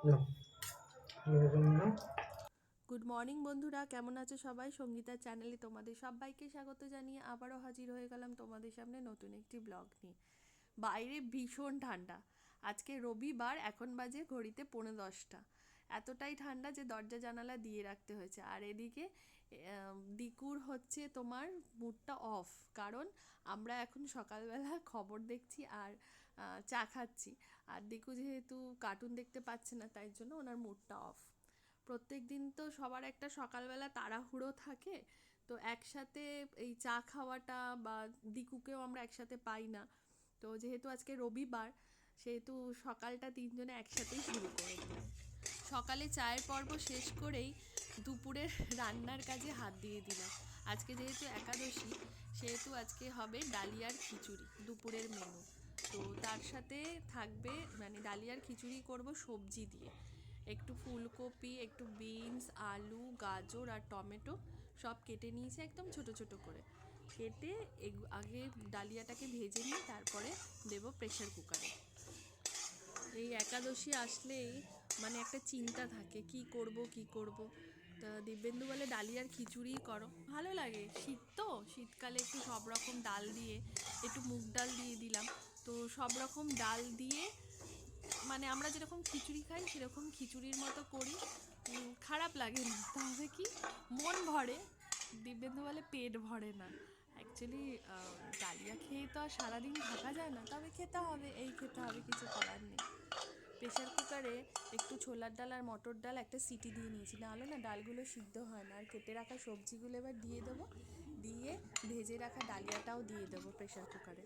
না, এরকম না। গুড মর্নিং বন্ধুরা, কেমন আছো সবাই? সঙ্গীতার চ্যানেলে তোমাদের সবাইকে স্বাগত জানিয়ে আবারও হাজির হয়ে গেলাম তোমাদের সামনে নতুন একটি ব্লগ নিয়ে। বাইরে ভীষণ ঠান্ডা। আজকে রবিবার, এখন বাজে ঘড়িতে 10:45। এতটাই ঠান্ডা যে দরজা জানালা দিয়ে রাখতে হয়েছে। আর এদিকে দিকুর হচ্ছে তোমার মুডটা অফ, কারণ আমরা এখন সকালবেলা খবর দেখছি আর চা খাচ্ছি। আর দিকু যেহেতু কার্টুন দেখতে পাচ্ছে না, তাই জন্য ওনার মুডটা অফ। প্রত্যেক দিন তো সবার একটা সকালবেলা তাড়াহুড়ো থাকে, তো একসাথে এই চা খাওয়াটা বা দিকুকেও আমরা একসাথে পাই না। তো যেহেতু আজকে রবিবার, সেহেতু সকালটা তিনজনে একসাথেই শুরু করে দিলাম। সকালে চায়ের পর্ব শেষ করেই দুপুরের রান্নার কাজে হাত দিয়ে দিলাম। আজকে যেহেতু একাদশী, সেহেতু আজকে হবে ডালিয়ার খিচুড়ি দুপুরের মেনু। তো তার সাথে থাকবে, মানে ডালিয়ার খিচুড়ি করব সবজি দিয়ে। একটু ফুলকপি, একটু বিনস, আলু, গাজর আর টমেটো সব কেটে নিয়েছি একদম ছোট ছোট করে। কেটে আগে ডালিয়াটাকে ভেজে নিই, তারপরে দেবো প্রেশার কুকারে। এই একাদশী আসলেই মানে একটা চিন্তা থাকে, কি করব কি করব। তা দিব্যেন্দু বলে ডালিয়ার খিচুড়ি করো, ভালো লাগে। শীত তো, শীতকালে একটু সব রকম ডাল দিয়ে, একটু মুগ ডাল দিয়ে দিলাম। তো সব রকম ডাল দিয়ে, মানে আমরা যেরকম খিচুড়ি খাই সেরকম খিচুড়ির মতো করি। খারাপ লাগে না, তবে কি মন ভরে। দিব্যেন্দু বলে পেট ভরে না। অ্যাকচুয়ালি ডালিয়া খেয়ে তো আর সারাদিন থাকা যায় না, তবে খেতে হবে, এই খেতে হবে, কিছু করার নেই। প্রেশার কুকারে একটু ছোলার ডাল আর মটর ডাল একটা সিটি দিয়ে নিয়েছি, নাহলে না ডালগুলো সিদ্ধ হয় না। আর কেটে রাখা সবজিগুলো এবার দিয়ে দেবো, দিয়ে ভেজে রাখা ডালিয়াটাও দিয়ে দেবো প্রেশার কুকারে।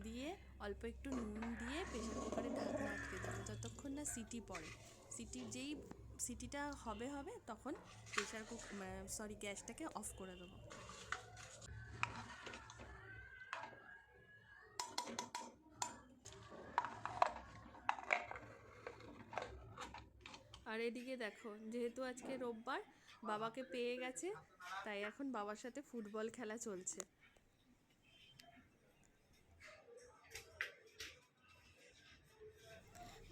দিয়ে অল্প একটু নুন দিয়ে প্রেশার কুকারে ঢাকনা আটকে দেবো যতক্ষণ না সিটি পড়ে। যেই সিটিটা হবে হবে তখন গ্যাসটাকে অফ করে দেবো। আর এদিকে দেখো, যেহেতু আজকে রোববার, বাবাকে পেয়ে গেছে, তাই এখন বাবার সাথে ফুটবল খেলা চলছে।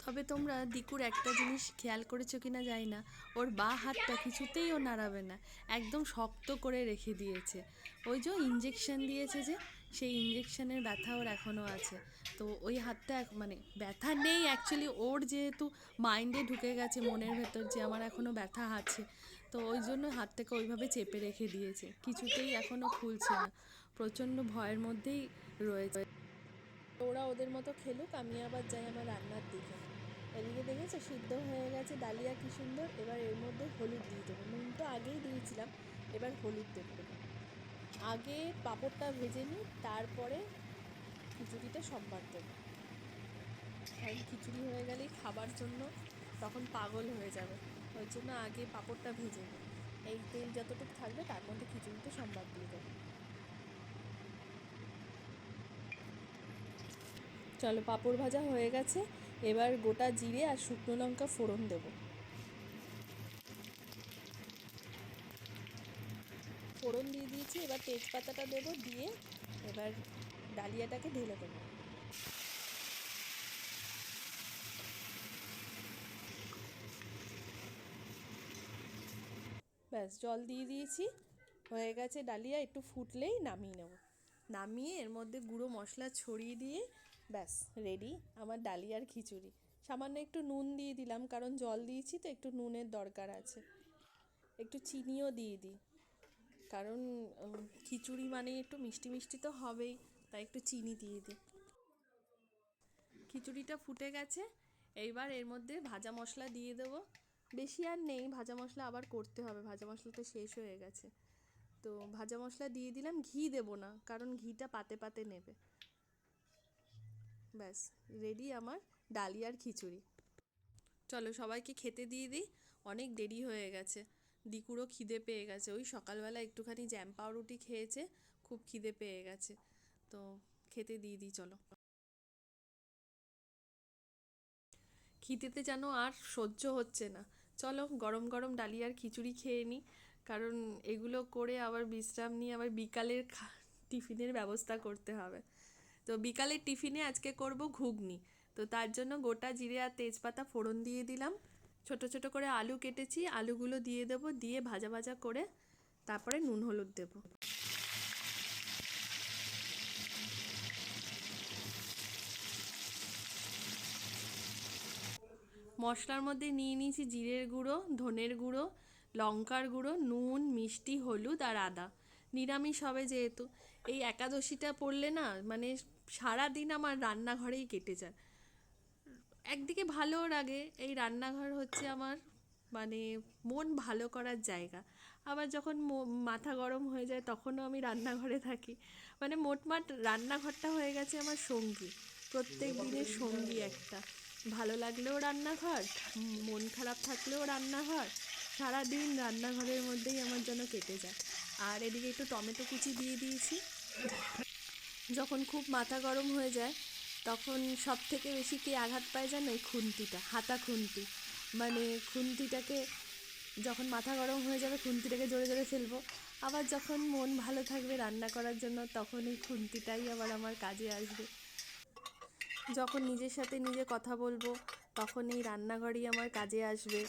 তবে তোমরা দিকুর একটা জিনিস খেয়াল করেছো কিনা জানি না, ওর বাঁ হাতটা কিছুতেই ও নাড়াবে না, একদম শক্ত করে রেখে দিয়েছে। ওই যে ইঞ্জেকশন দিয়েছে, যে সেই ইঞ্জেকশনের ব্যথা ওর এখনও আছে। তো ওই হাতটা মানে ব্যথা নেই অ্যাকচুয়ালি, ওর যেহেতু মাইন্ডে ঢুকে গেছে মনের ভেতর যে আমার এখনও ব্যথা আছে, তো ওই জন্য হাতটাকে ওইভাবে চেপে রেখে দিয়েছে, কিছুতেই এখনও খুলছে না, প্রচণ্ড ভয়ের মধ্যেই রয়েছে। ওরা ওদের মতো খেলুক, আমি আবার যাই আমার রান্নার দিকে। এদিকে দেখেছো সিদ্ধ হয়ে গেছে ডালিয়া কি সুন্দর। এবার এর মধ্যে হলুদ দিয়ে দেবো, নুন তো আগেই দিয়েছিলাম, এবার হলুদ দেবো। আগে পাঁপড়টা ভেজে নিই, তারপরে খিচুড়িটা সম্বার দেবো। কারণ খিচুড়ি হয়ে গেলেই খাবার জন্য তখন পাগল হয়ে যাবে, ওই জন্য আগে পাঁপড়টা ভেজে নিই। এই তেল যতটুকু থাকবে তার মধ্যে খিচুড়িটা সম্বার দিয়ে দেবো। চলো, পাঁপড় ভাজা হয়ে গেছে, এবার গোটা জিরে আর শুকনো লঙ্কা ফোড়ন দেবো। ফোড়ন দিয়ে দিয়েছি, এবার তেজপাতাটা দেবো, দিয়ে এবার ডালিয়াটাকে ঢেলে দেবো। ব্যাস, জল দিয়ে দিয়েছি, হয়ে গেছে ডালিয়া, একটু ফুটলেই নামিয়ে নেব। নামিয়ে এর মধ্যে গুঁড়ো মশলা ছড়িয়ে দিয়ে ব্যাস রেডি আমার ডালিয়ার খিচুড়ি। সামান্য একটু নুন দিয়ে দিলাম, কারণ জল দিয়েছি তো একটু নুনের দরকার আছে। একটু চিনিও দিয়ে দিই, কারণ খিচুড়ি মানে একটু মিষ্টি মিষ্টি তো হবেই, তাই একটু চিনি দিয়ে দিই। খিচুড়িটা ফুটে গেছে, এইবার এর মধ্যে ভাজা মশলা দিয়ে দেবো। বেশি আর নেই, ভাজা মশলা আবার করতে হবে, ভাজা মশলা তো শেষ হয়ে গেছে। তো ভাজা মশলা দিয়ে দিলাম, ঘি দেবো না কারণ ঘিটা পাতে পাতে নেবে। ব্যাস রেডি আমার ডালিয়ার খিচুড়ি। চলো সবাইকে খেতে দিয়ে দিই, অনেক দেরি হয়ে গেছে। দিকুরও খিদে পেয়ে গেছে, ওই সকালবেলা একটুখানি জ্যাম পাউরুটি খেয়েছে, খুব খিদে পেয়ে গেছে। তো খেতে দিয়ে দিই চলো। খিদেতে যেন আর সহ্য হচ্ছে না, চলো গরম গরম ডালিয়ার খিচুড়ি খেয়ে নিই। কারণ এগুলো করে আবার বিশ্রাম নিয়ে আবার বিকালের টিফিনের ব্যবস্থা করতে হবে। তো বিকালের টিফিনে আজকে করব ঘুগনি। তো তার জন্য গোটা জিরে আর তেজপাতা ফোড়ন দিয়ে দিলাম, ছোট ছোট করে আলু কেটেছি, আলুগুলো দিয়ে দেবো, দিয়ে ভাজা ভাজা করে তারপরে নুন হলুদ দেবো। মশলার মধ্যে নিয়ে নিয়েছি জিরের গুঁড়ো, ধনের গুঁড়ো, লঙ্কার গুঁড়ো, নুন, মিষ্টি, হলুদ আর আদা। নিরামিষ হবে যেহেতু, এই একাদশীটা পড়লে না মানে সারাদিন আমার রান্নাঘরেই কেটে যায়। একদিকে ভালোও লাগে, এই রান্নাঘর হচ্ছে আমার মানে মন ভালো করার জায়গা। আবার যখন মাথা গরম হয়ে যায় তখনও আমি রান্নাঘরে থাকি। মানে মোটমাট রান্নাঘরটা হয়ে গেছে আমার সঙ্গী, প্রত্যেক দিনের সঙ্গী একটা। ভালো লাগলেও রান্নাঘর, মন খারাপ থাকলেও রান্নাঘর, সারাদিন রান্নাঘরের মধ্যেই আমার যেন কেটে যায়। আর এদিকে একটু টমেটো কুচি দিয়ে দিয়েছি। যখন খুব মাথা গরম হয়ে যায় তখন সব থেকে বেশি কে আঘাত পায় জানো? এই খুন্তিটা, হাতা খুন্তি। মানে খুন্তিটাকে যখন মাথা গরম হয়ে যাবে খুন্তিটাকে জোরে জোরে ফেলবো, আবার যখন মন ভালো থাকবে রান্না করার জন্য তখন এই খুন্তিটাই আবার আমার কাজে আসবে। যখন নিজের সাথে নিজে কথা বলবো তখন এই রান্নাঘরই আমার কাজে আসবে।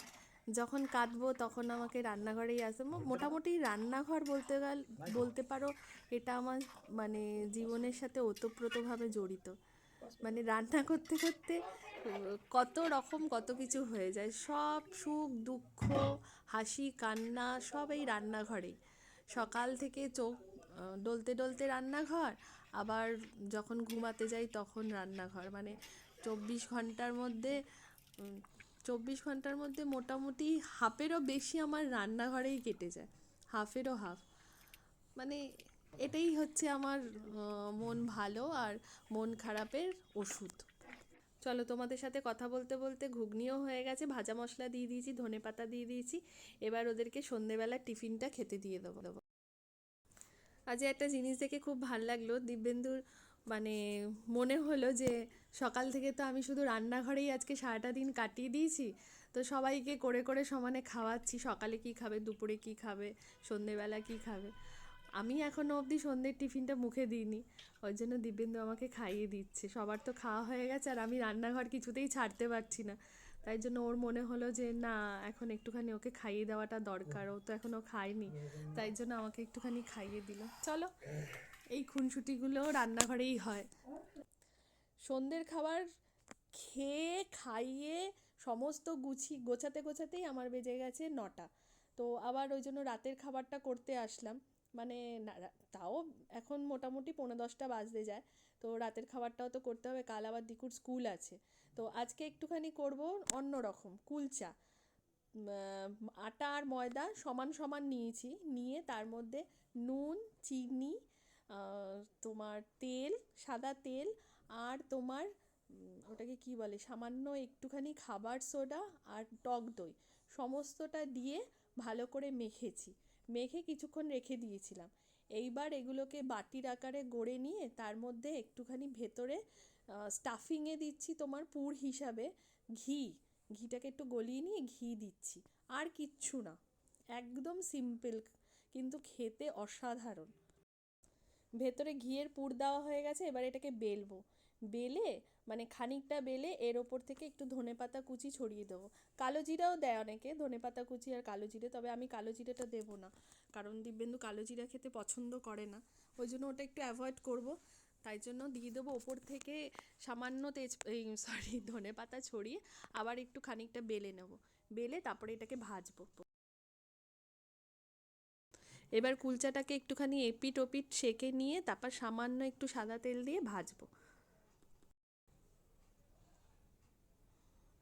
যখন কাঁদবো তখন আমাকে রান্নাঘরেই আসবে। মোটামুটি রান্নাঘর বলতে পারো এটা আমার মানে জীবনের সাথে ওতপ্রোতভাবে জড়িত। মানে রান্না করতে করতে কত রকম কত কিছু হয়ে যায়, সব সুখ দুঃখ হাসি কান্না সব এই রান্নাঘরেই। সকাল থেকে চোখ ডলতে ডলতে রান্নাঘর, আবার যখন ঘুমাতে যাই তখন রান্নাঘর। মানে 24 ঘন্টার মধ্যে 24 ঘন্টার মধ্যে মোটামুটি হাফেরও বেশি আমার রান্নাঘরেই কেটে যায়, হাফেরও হাফ। মানে এটাই হচ্ছে আমার মন ভালো আর মন খারাপের ওষুধ। চলো, তোমাদের সাথে কথা বলতে বলতে ঘুগনিও হয়ে গেছে, ভাজা মশলা দিয়ে দিয়েছি, ধনেপাতা দিয়ে দিয়েছি। এবার ওদেরকে সন্ধেবেলার টিফিনটা খেতে দিয়ে দেবো। আজ একটা জিনিস দেখে খুব ভাল লাগলো, দিব্যেন্দুর মানে মনে হলো যে সকাল থেকে তো আমি শুধু রান্নাঘরেই আজকে সারাটা দিন কাটিয়ে দিয়েছি, তো সবাইকে করে করে সমানে খাওয়াচ্ছি, সকালে কি খাবে, দুপুরে কি খাবে, সন্ধেবেলা কি খাবে। আমি এখনও অবধি সন্ধ্যের টিফিনটা মুখে দিইনি, ওই জন্য দিব্যেন্দু আমাকে খাইয়ে দিচ্ছে। সবার তো খাওয়া হয়ে গেছে আর আমি রান্নাঘর কিছুতেই ছাড়তে পারছি না, তাই জন্য ওর মনে হলো যে না এখন একটুখানি ওকে খাইয়ে দেওয়াটা দরকার, ও তো এখনও খায়নি, তাই জন্য আমাকে একটুখানি খাইয়ে দিল। চলো, এই খুনসুটিগুলো রান্নাঘরেই হয়। সন্ধ্যের খাবার খেয়ে খাইয়ে সমস্ত গোছাতে গোছাতেই আমার বেজে গেছে 9টা। তো আবার ওই জন্য রাতের খাবারটা করতে আসলাম। মানে তাও এখন মোটামুটি 9:45 বাজতে যায়, তো রাতের খাবারটাও তো করতে হবে, কাল আবার দিকুর স্কুল আছে। তো আজকে একটুখানি করব অন্য রকম কুলচা। আটা আর ময়দা সমান সমান নিয়েছি, নিয়ে তার মধ্যে নুন, চিনি, তোমার তেল, সাদা তেল, আর তোমার ওটাকে কি বলে, সামান্য একটুখানি খাবার সোডা আর টক দই, সমস্তটা দিয়ে ভালো করে মেখেছি। মেখে কিছুক্ষণ রেখে দিয়েছিলাম। এইবার এগুলোকে বাটির আকারে গড়ে নিয়ে তার মধ্যে একটুখানি ভেতরে স্টাফিংয়ে দিচ্ছি তোমার পুর হিসাবে ঘি। ঘিটাকে একটু গলিয়ে নিয়ে ঘি দিচ্ছি, আর কিচ্ছু না, একদম সিম্পল, কিন্তু খেতে অসাধারণ। ভেতরে ঘিয়ের পুর দেওয়া হয়ে গেছে, এবার এটাকে বেলবো। বেলে মানে খানিকটা বেলে এর ওপর থেকে একটু ধনেপাতা কুচি ছড়িয়ে দেবো। কালো জিরাও দেয় অনেকে, ধনেপাতা কুচি আর কালো জিরে, তবে আমি কালো জিরেটা দেবো না, কারণ দিব্যেন্দু কালো জিরা খেতে পছন্দ করে না, ওই জন্য ওটা একটু অ্যাভয়েড করব। তাই জন্য দিয়ে দেবো ওপর থেকে সামান্য ধনেপাতা ছড়িয়ে, আবার একটু খানিকটা বেলে নেব। বেলে তারপরে এটাকে ভাজবো। এবার কুলচাটাকে একটুখানি এপিট ওপিট সেঁকে নিয়ে তারপর সামান্য একটু সাদা তেল দিয়ে ভাজবো।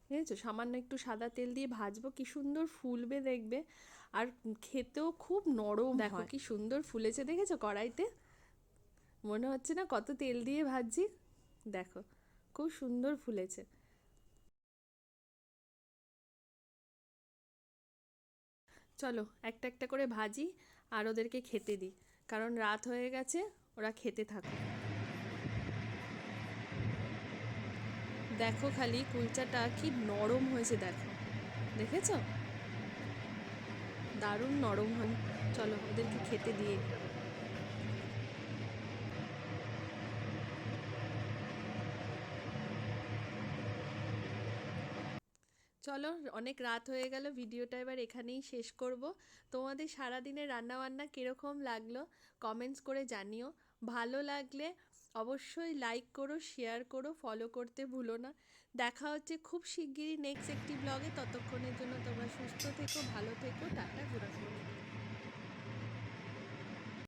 বুঝেছো, সামান্য একটু সাদা তেল দিয়ে ভাজবো, কি সুন্দর ফুলবে দেখবে, আর খেতেও খুব নরম। দেখো কি সুন্দর ফুলেছে, দেখেছো কড়াইতে? মনে হচ্ছে না কত তেল দিয়ে ভাজছি? দেখো খুব সুন্দর ফুলেছে। চলো একটা একটা করে ভাজি আর ওদেরকে খেতে দিই, কারণ রাত হয়ে গেছে, ওরা খেতে থাকুক। দেখো খালি কুলচাটা কি নরম হয়েছে, দেখো, দেখেছো? দারুণ নরম হয়। চলো ওদেরকে খেতে দিয়ে। চলো, অনেক রাত হয়ে গেল, ভিডিওটা এবার এখানেই শেষ করব। তোমাদের সারাদিনের রান্নাবান্না কীরকম লাগলো কমেন্টস করে জানিও। ভালো লাগলে অবশ্যই লাইক করো, শেয়ার করো, ফলো করতে ভুলো না। দেখা হচ্ছে খুব শিগগিরই নেক্সট একটি ব্লগে। ততক্ষণের জন্য তোমরা সুস্থ থেকো, ভালো থেকো, টাটা, গুড আফটারনুন।